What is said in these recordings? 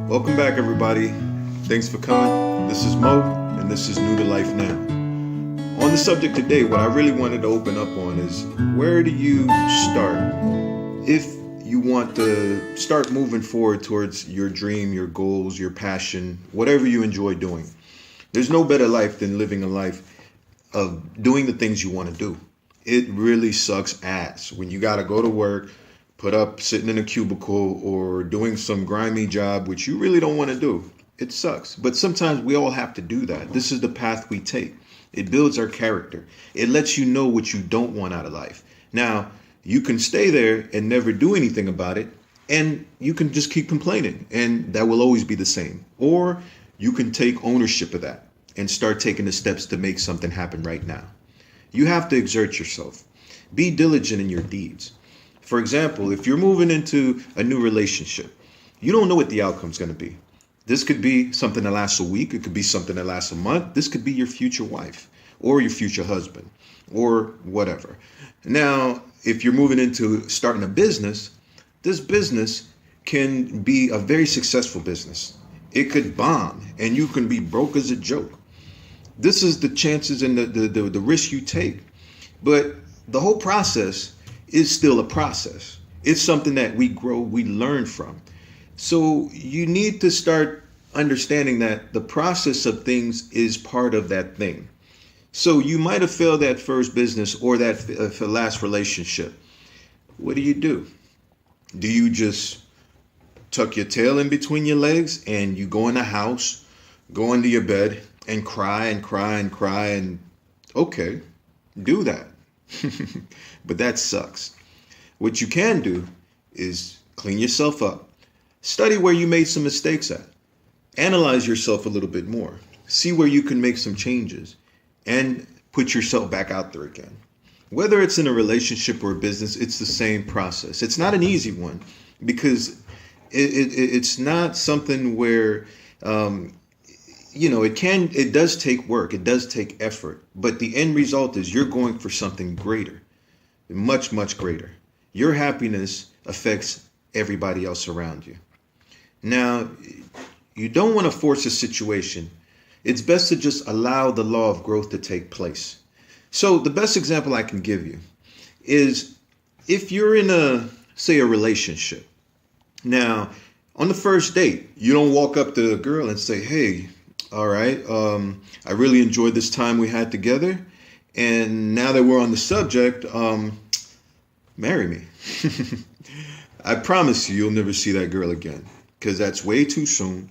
Welcome back, everybody. Thanks for coming. This is Mo, and this is New to Life Now. On the subject today, what I really wanted to open up on is where do you start if you want to start moving forward towards your dream, your goals, your passion, whatever you enjoy doing. There's no better life than living a life of doing the things you want to do. It really sucks ass when you got to go to work, put up sitting in a cubicle or doing some grimy job which you really don't want to do. It sucks. But sometimes we all have to do that. This is the path we take. It builds our character. It lets you know what you don't want out of life. Now, you can stay there and never do anything about it, and you can just keep complaining, and that will always be the same. Or you can take ownership of that and start taking the steps to make something happen right now. You have to exert yourself. Be diligent in your deeds. For example, if you're moving into a new relationship, you don't know what the outcome's going to be. This could be something that lasts a week. It could be something that lasts a month. This could be your future wife or your future husband or whatever. Now, if you're moving into starting a business, this business can be a very successful business. It could bomb and you can be broke as a joke. This is the chances and the risk you take. But the whole process is still a process. It's something that we grow, we learn from. So you need to start understanding that the process of things is part of that thing. So you might have failed that first business or that last relationship. What do? Do you just tuck your tail in between your legs and you go in the house, go into your bed and cry and cry and cry and okay, do that. But that sucks. What you can do is clean yourself up. Study where you made some mistakes at. Analyze yourself a little bit more. See where you can make some changes and put yourself back out there again. Whether it's in a relationship or a business, it's the same process. It's not an easy one because it's not something where it does take work, it does take effort, but the end result is you're going for something greater, much, much greater. Your happiness affects everybody else around you. Now, you don't want to force a situation. It's best to just allow the law of growth to take place. So the best example I can give you is if you're in a relationship. Now, on the first date, you don't walk up to a girl and say, hey, all right, I really enjoyed this time we had together. And now that we're on the subject, marry me. I promise you'll never see that girl again because that's way too soon.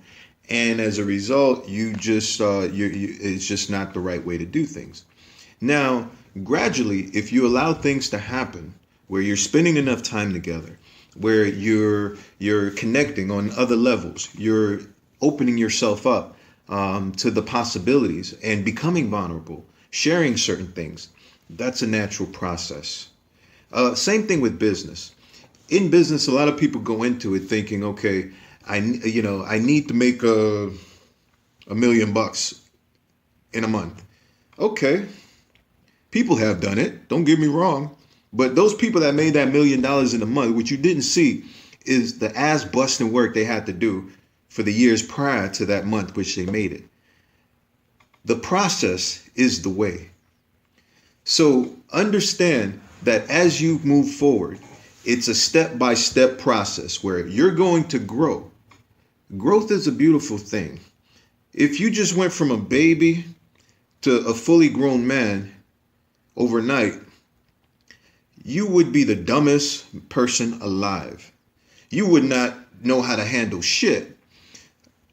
And as a result, it's just not the right way to do things. Now, gradually, if you allow things to happen where you're spending enough time together, where you're connecting on other levels, you're opening yourself up to the possibilities and becoming vulnerable, sharing certain things. That's a natural process. Same thing with business. In business, a lot of people go into it thinking, okay, I need to make $1 million in a month. Okay. People have done it. Don't get me wrong. But those people that made that $1 million in a month, what you didn't see is the ass busting work they had to do for the years prior to that month which they made it. The process is the way. So understand that as you move forward, it's a step-by-step process where you're going to grow. Growth is a beautiful thing. If you just went from a baby to a fully grown man overnight, you would be the dumbest person alive. You would not know how to handle shit.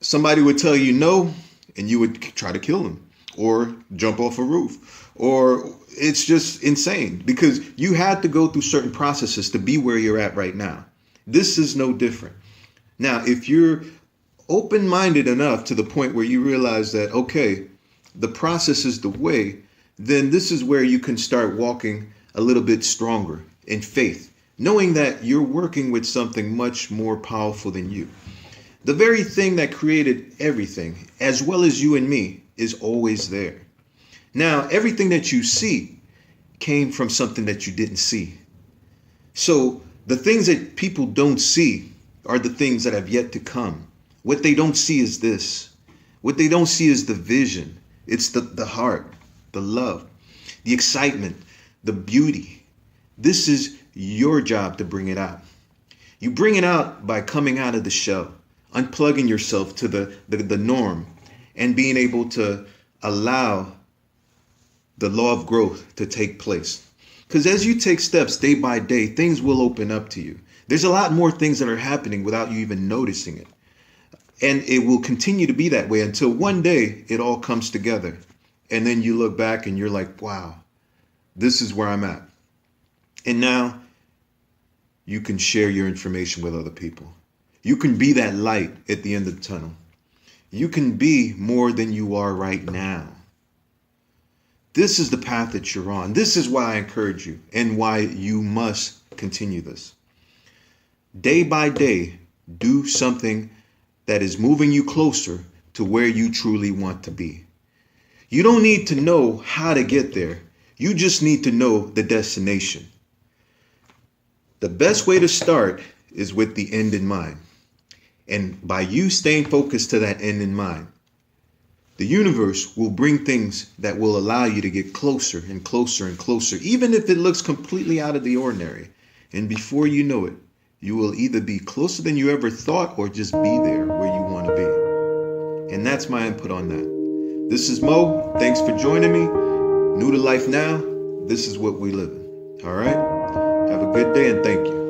Somebody would tell you no, and you would try to kill them or jump off a roof. Or it's just insane because you had to go through certain processes to be where you're at right now. This is no different. Now, if you're open-minded enough to the point where you realize that, okay, the process is the way, then this is where you can start walking a little bit stronger in faith, knowing that you're working with something much more powerful than you. The very thing that created everything, as well as you and me, is always there. Now, everything that you see came from something that you didn't see. So the things that people don't see are the things that have yet to come. What they don't see is this. What they don't see is the vision. It's the heart, the love, the excitement, the beauty. This is your job to bring it out. You bring it out by coming out of the shell, unplugging yourself to the norm, and being able to allow the law of growth to take place. Because as you take steps day by day, things will open up to you. There's a lot more things that are happening without you even noticing it. And it will continue to be that way until one day it all comes together. And then you look back and you're like, wow, this is where I'm at. And now you can share your information with other people. You can be that light at the end of the tunnel. You can be more than you are right now. This is the path that you're on. This is why I encourage you and why you must continue this. Day by day, do something that is moving you closer to where you truly want to be. You don't need to know how to get there. You just need to know the destination. The best way to start is with the end in mind. And by you staying focused to that end in mind, the universe will bring things that will allow you to get closer and closer and closer, even if it looks completely out of the ordinary. And before you know it, you will either be closer than you ever thought or just be there where you want to be. And that's my input on that. This is Mo. Thanks for joining me. New to life now. This is what we live in. All right? Have a good day and thank you.